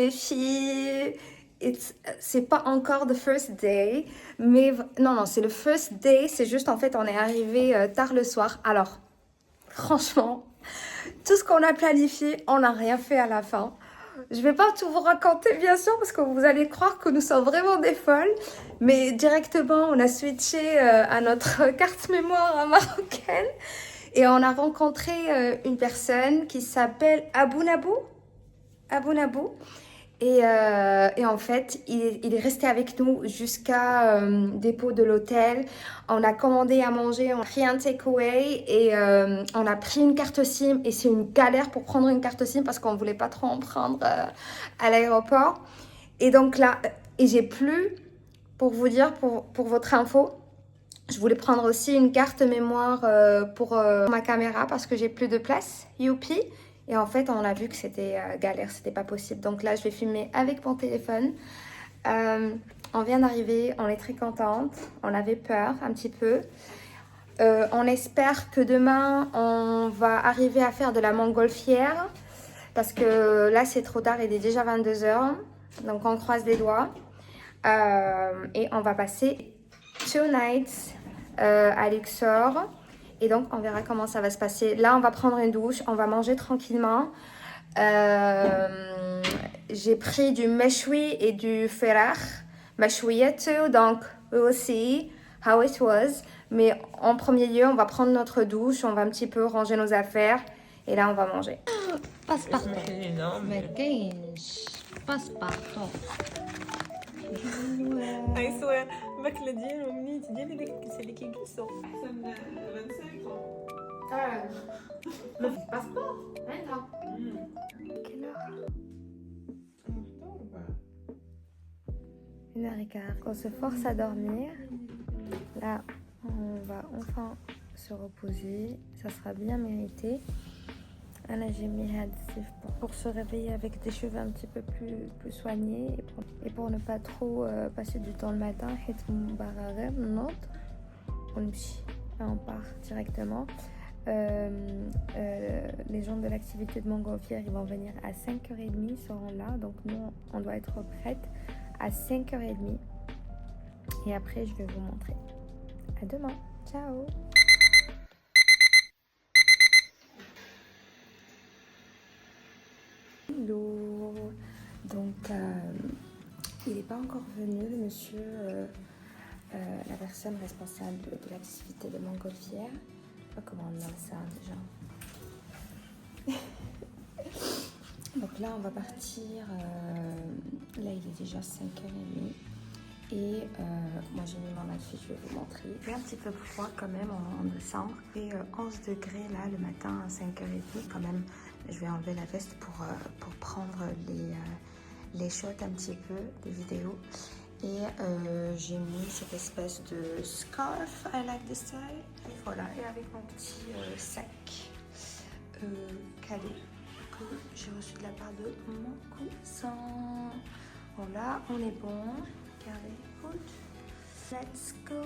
les filles. C'est pas encore the first day, mais non, c'est le first day. C'est juste en fait, on est arrivé tard le soir. Alors, franchement, tout ce qu'on a planifié, on n'a rien fait à la fin. Je vais pas tout vous raconter, bien sûr, parce que vous allez croire que nous sommes vraiment des folles. Mais directement, on a switché à notre carte mémoire marocaine. Et on a rencontré une personne qui s'appelle Abou Nabou. Abou Nabou. Et en fait, il est resté avec nous jusqu'à dépôt de l'hôtel. On a commandé à manger, on a pris un takeaway et on a pris une carte SIM. Et c'est une galère pour prendre une carte SIM parce qu'on ne voulait pas trop en prendre à l'aéroport. Et donc là, et j'ai plus, pour vous dire, pour votre info, je voulais prendre aussi une carte mémoire pour ma caméra parce que j'ai plus de place, youpi. Et en fait, on a vu que c'était galère, c'était pas possible. Donc là, je vais filmer avec mon téléphone. On vient d'arriver, on est très contente. On avait peur un petit peu. On espère que demain, on va arriver à faire de la montgolfière. Parce que là, c'est trop tard, il est déjà 22h. Donc on croise les doigts. Et on va passer 2 nights à Luxor. Et donc, on verra comment ça va se passer. Là, on va prendre une douche, on va manger tranquillement. J'ai pris du mechoui et du ferrach. Meshouiyetu, donc we will see how it was. Mais en premier lieu, on va prendre notre douche, on va un petit peu ranger nos affaires. Et là, on va manger. Passe-partout. ما كاينش باسبارتو. I swear, الماكلة ديالهم النيت ديالي داك الكلسة اللي كيجلسوا أحسن 25 ما في باسبور عندها. Quelle heure? 1h15. On se force à dormir. Là, on va enfin se reposer. Ça sera bien mérité. Anna, j'ai mis pour se réveiller avec des cheveux un petit peu plus soignés et pour ne pas trop passer du temps le matin. On part directement. Les gens de l'activité de montgolfière, ils vont venir à 5h30, ils seront là. Donc nous, on doit être prête à 5h30. Et après, je vais vous montrer. À demain. Ciao. Hello. Donc, il n'est pas encore venu, le monsieur, la personne responsable de l'activité de montgolfière. Je sais pas comment on nomme ça déjà. Donc là, on va partir. Là, il est déjà 5h30. Et moi, j'ai mis mon outfit, je vais vous montrer. Il fait un petit peu froid quand même en décembre. Et 11 degrés là, le matin à 5h30 quand même. Je vais enlever la veste pour prendre les shots un petit peu, des vidéos. Et j'ai mis cette espèce de scarf, I like this style. Et voilà, et avec mon petit sac cadeau que j'ai reçu de la part de mon cousin. Voilà, on est bon. Regardez, good. Let's go.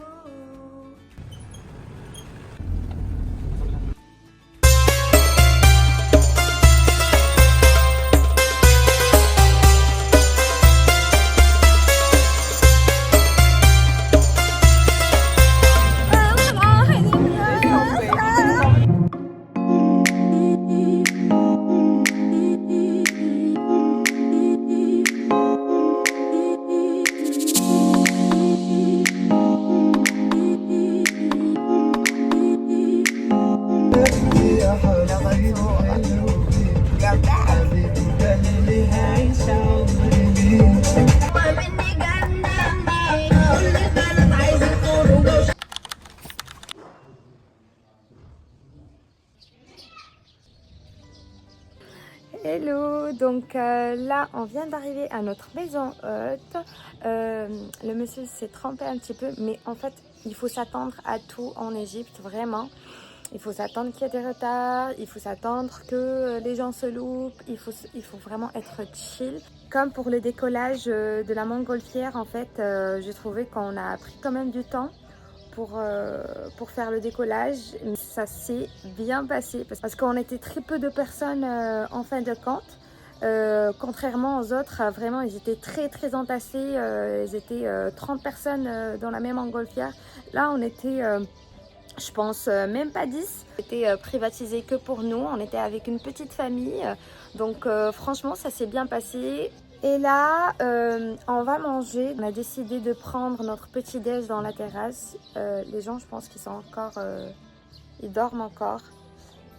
Hello, donc là on vient d'arriver à notre maison haute. Le monsieur s'est trompé un petit peu, mais en fait il faut s'attendre à tout en Égypte, vraiment. Il faut s'attendre qu'il y ait des retards, il faut s'attendre que les gens se loupent, il faut vraiment être chill. Comme pour le décollage de la montgolfière, en fait, j'ai trouvé qu'on a pris quand même du temps pour faire le décollage. Mais ça s'est bien passé parce qu'on était très peu de personnes en fin de compte. Contrairement aux autres, vraiment, ils étaient très très entassés. Ils étaient 30 personnes dans la même montgolfière. Là, on était, je pense, même pas 10. C'était privatisé que pour nous. On était avec une petite famille. Donc, franchement, ça s'est bien passé. Et là, on va manger. On a décidé de prendre notre petit déj dans la terrasse. Les gens, je pense qu'ils sont encore, ils dorment encore.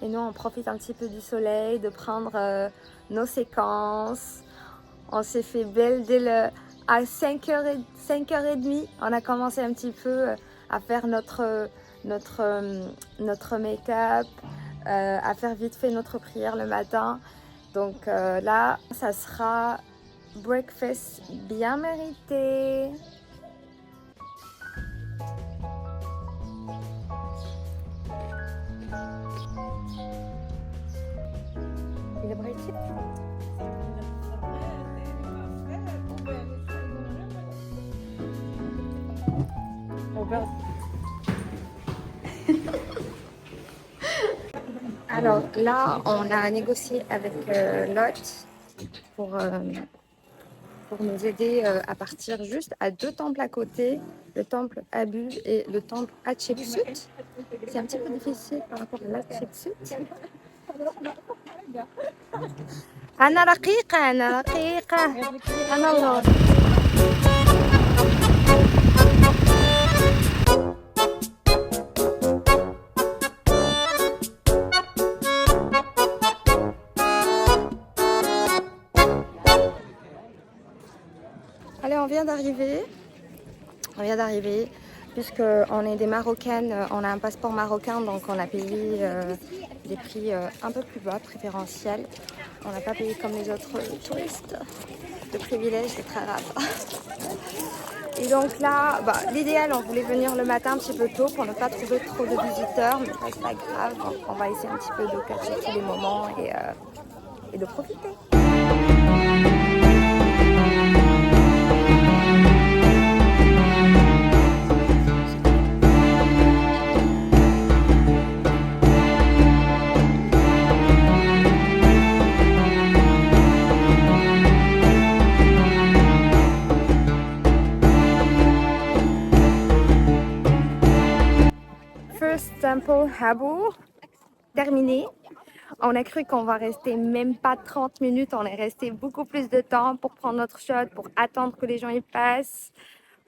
Et nous, on profite un petit peu du soleil, de prendre nos séquences. On s'est fait belle à 5h30. On a commencé un petit peu à faire notre make-up, à faire vite fait notre prière le matin. Donc là, ça sera breakfast bien mérité. Il est brûlé. Alors là, on a négocié avec Lot pour nous aider à partir juste à 2 temples à côté, le temple Abu et le temple Hatshepsut. C'est un petit peu difficile par rapport à l'Hatshepsut. أنا رقيقة أنا الله. Allez, on vient d'arriver. Puisqu'on est des Marocaines, on a un passeport marocain, donc on a payé des prix un peu plus bas, préférentiels. On n'a pas payé comme les autres touristes. Le privilège est très rare. Et donc là, l'idéal, on voulait venir le matin un petit peu tôt pour ne pas trouver trop de visiteurs, mais c'est pas grave. Donc on va essayer un petit peu de catcher tous les moments et de profiter. Temple Habu, terminé. On a cru qu'on va rester même pas 30 minutes, on est resté beaucoup plus de temps pour prendre notre shot, pour attendre que les gens y passent,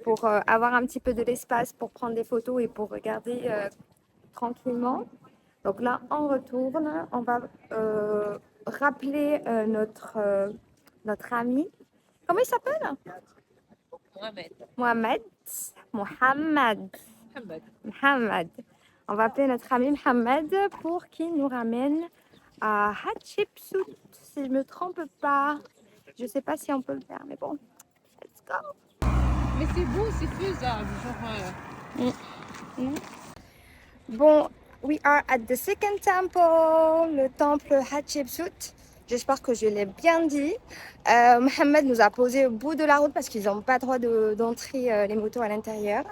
pour avoir un petit peu de l'espace pour prendre des photos et pour regarder tranquillement. Donc là, on retourne, on va rappeler notre ami. Comment il s'appelle? Mohamed. On va appeler notre ami Mohamed pour qu'il nous ramène à Hatshepsut, si je ne me trompe pas. Je ne sais pas si on peut le faire, mais bon, let's go. Mais c'est beau, c'est faisable. Bon, we are at the second temple, le temple Hatshepsut. J'espère que je l'ai bien dit. Mohamed nous a posé au bout de la route parce qu'ils n'ont pas le droit d'entrer les motos à l'intérieur.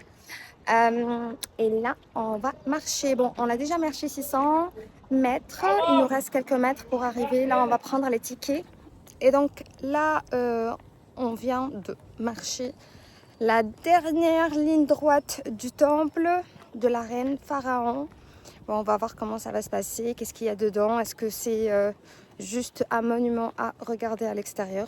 Et là, on va marcher. Bon, on a déjà marché 600 mètres. Il nous reste quelques mètres pour arriver. Là, on va prendre les tickets. Et donc là, on vient de marcher la dernière ligne droite du temple de la reine Pharaon. Bon, on va voir comment ça va se passer. Qu'est-ce qu'il y a dedans? Est-ce que c'est juste un monument à regarder à l'extérieur?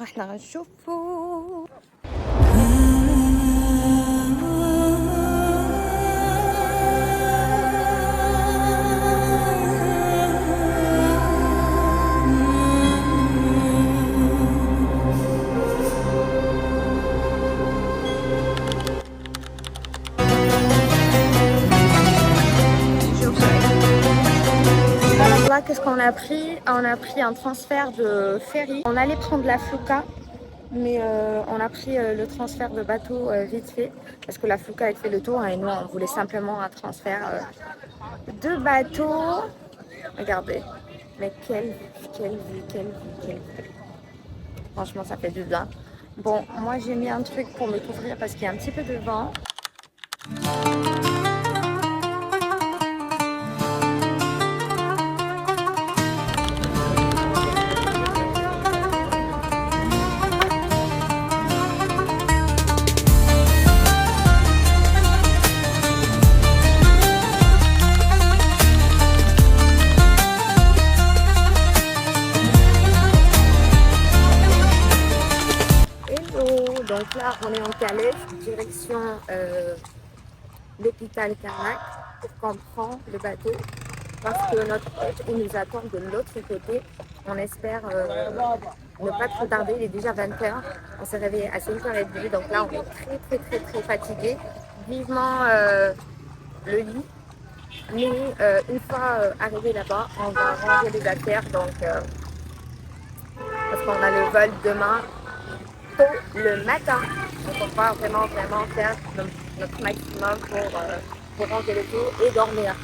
Qu'est-ce qu'on a pris? On a pris un transfert de ferry. On allait prendre la Flouka, mais on a pris le transfert de bateau vite fait parce que la Flouka elle fait le tour et nous on voulait simplement un transfert de bateau. Regardez, mais quelle vue. Franchement, ça fait du bien. Bon, moi j'ai mis un truc pour me couvrir parce qu'il y a un petit peu de vent. direction l'hôpital Carnac pour qu'on prenne le bateau parce que notre hôte il nous attend de l'autre côté. On espère ne pas trop tarder, il est déjà 20h. On s'est réveillé à 5h30, donc là on est très fatigué. Vivement le lit. Mais une fois arrivé là-bas, on va ranger les affaires donc, parce qu'on a le vol demain tôt le matin. Donc on va vraiment faire notre maximum pour ranger le tout et dormir.